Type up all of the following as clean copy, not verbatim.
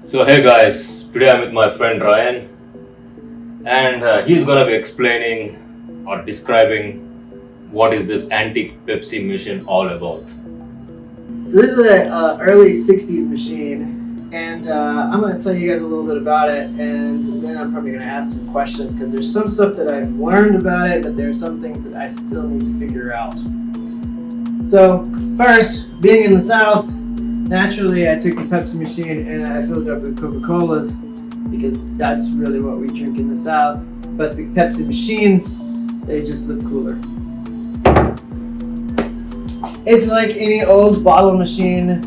So hey guys, today I'm with my friend Ryan and he's gonna be explaining or describing what is this antique Pepsi machine all about. So this is an early 60s machine, and I'm going to tell you guys a little bit about it, and then I'm probably going to ask some questions because there's some stuff that I've learned about it, but there's some things that I still need to figure out. So first, being in the South, naturally I took the Pepsi machine and I filled it up with Coca-Colas because that's really what we drink in the South. But the Pepsi machines, they just look cooler. It's like any old bottle machine.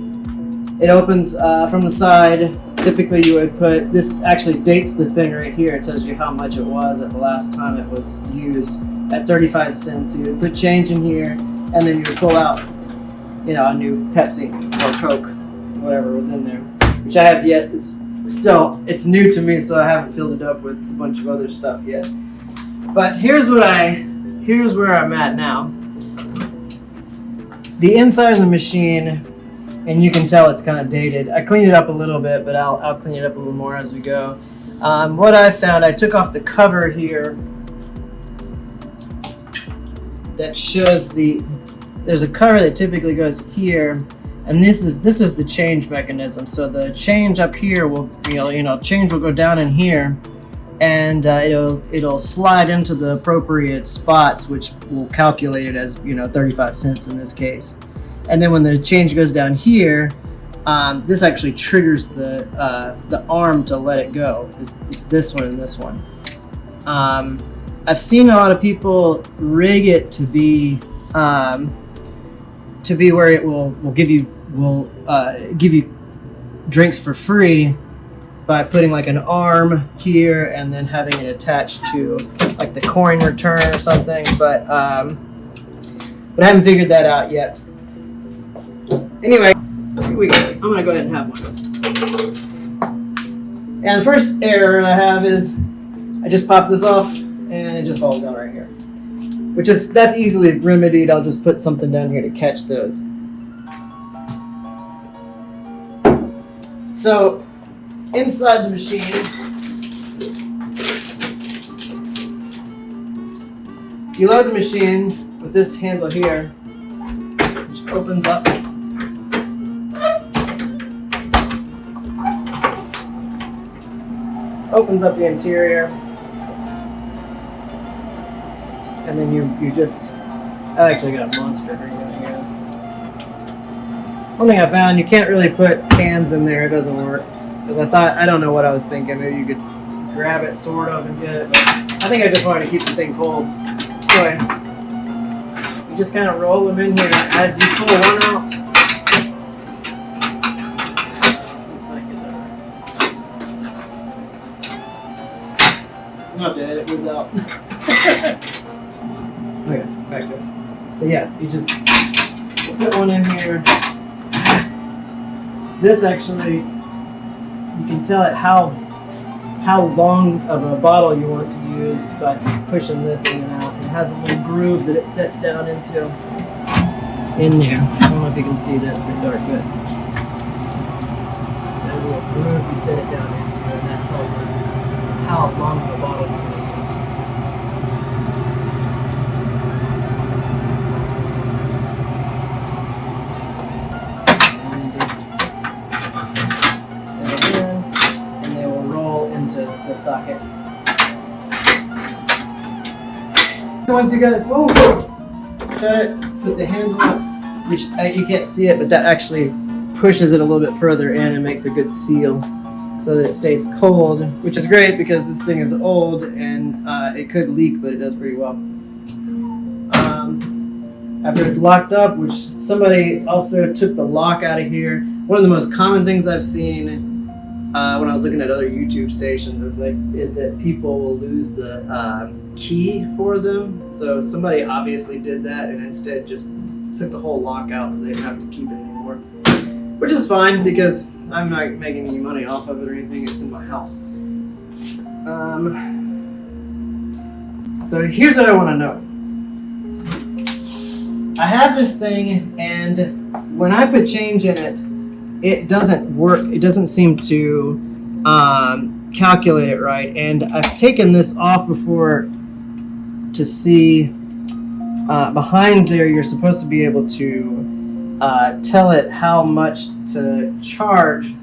It opens from the side. Typically you would put, this actually dates the thing right here. It tells you how much it was at the last time it was used at 35 cents. You would put change in here and then you would pull out, a new Pepsi or Coke, whatever was in there, which I have yet. It's new to me, so I haven't filled it up with a bunch of other stuff yet. But here's where I'm at now. The inside of the machine, and you can tell it's kind of dated. I cleaned it up a little bit, but I'll clean it up a little more as we go. What I found, I took off the cover here that shows there's a cover that typically goes here, and this is the change mechanism. So the change up here will, change will go down in here, and it'll slide into the appropriate spots, which will calculate it as 35 cents in this case. And then when the change goes down here, this actually triggers the arm to let it go. Is this one and this one. I've seen a lot of people rig it to be where it will give you drinks for free by putting like an arm here and then having it attached to like the coin return or something, but I haven't figured that out yet. Anyway, here we go. I'm gonna go ahead and have one. And the first error I have is I just pop this off and it just falls down right here, that's easily remedied. I'll just put something down here to catch those. So inside the machine, you load the machine with this handle here, which opens up. Opens up the interior, and then you just, I actually got a monster right down here. One thing I found, you can't really put cans in there, it doesn't work. Because I don't know what I was thinking. Maybe you could grab it sort of and get it. But I think I just wanted to keep the thing cold. Anyway, you just kind of roll them in here as you pull one out. Looks like it's not dead, it was out. Okay, back to it. So yeah, you just put one in here. This actually, you can tell it how long of a bottle you want to use by pushing this in and out. It has a little groove that it sets down into in there. I don't know if you can see that, it's a bit dark, but there's a little groove you set it down into, and that tells it how long of a bottle you want to use. The socket. Once you got it full, shut it, put the handle up, which you can't see it, but that actually pushes it a little bit further in and makes a good seal so that it stays cold, which is great because this thing is old and it could leak, but it does pretty well. After it's locked up, which somebody also took the lock out of here, one of the most common things I've seen when I was looking at other YouTube stations is that people will lose the key for them. So somebody obviously did that and instead just took the whole lock out so they didn't have to keep it anymore. Which is fine because I'm not making any money off of it or anything. It's in my house. So here's what I want to know. I have this thing, and when I put change in it, it doesn't work. It doesn't seem to calculate it right. And I've taken this off before to see behind there. You're supposed to be able to tell it how much to charge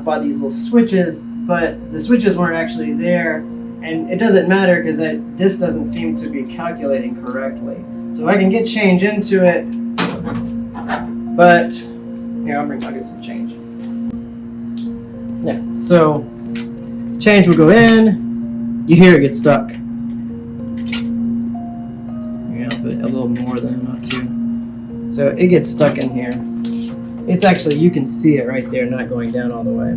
by these little switches, but the switches weren't actually there, and it doesn't matter because this doesn't seem to be calculating correctly. So I can get change into it, but here I'll get some change. Yeah, so change will go in. You hear it get stuck. Yeah, I'll put a little more than enough too. So it gets stuck in here. It's actually, you can see it right there, not going down all the way.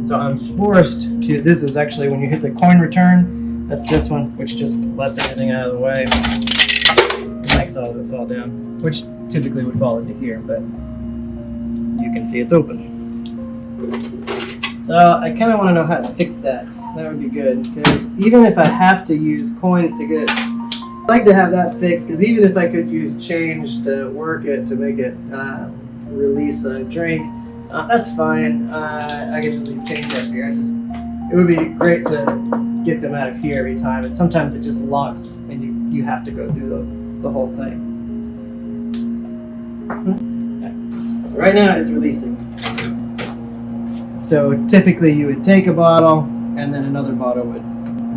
So I'm forced to, this is actually when you hit the coin return, that's this one, which just lets everything out of the way. Makes all of it fall down, which typically would fall into here, but you can see it's open. So I kind of want to know how to fix that. That would be good, because even if I have to use coins to get it, I'd like to have that fixed, because even if I could use change to work it, to make it release a drink, that's fine. I could just leave change up here. It would be great to get them out of here every time, and sometimes it just locks and you have to go through the whole thing. Okay. So right now it's releasing. So typically you would take a bottle and then another bottle would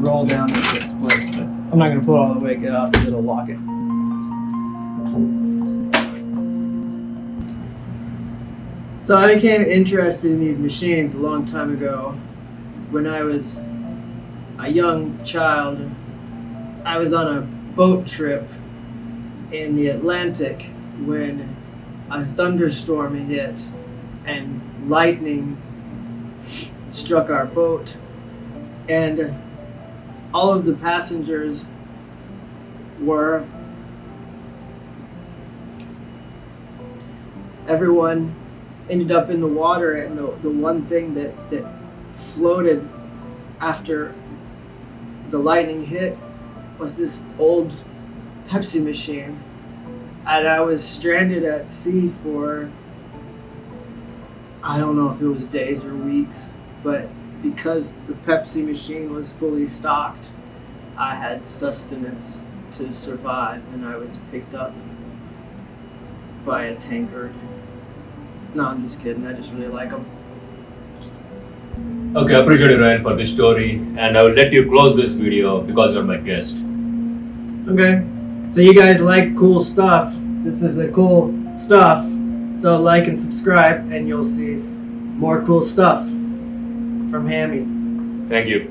roll down into its place, but I'm not going to pull it all the way up because it'll lock it. So I became interested in these machines a long time ago. When I was a young child, I was on a boat trip in the Atlantic when a thunderstorm hit and lightning struck our boat, and all of the passengers everyone ended up in the water, and the one thing that floated after the lightning hit was this old Pepsi machine, and I was stranded at sea for, I don't know if it was days or weeks, but because the Pepsi machine was fully stocked, I had sustenance to survive, and I was picked up by a tankard. No, I'm just kidding. I just really like them. Okay, I appreciate you, Ryan, for this story, and I will let you close this video because you're my guest. Okay. So you guys like cool stuff. This is a cool stuff. So like and subscribe, and you'll see more cool stuff from Hammy. Thank you.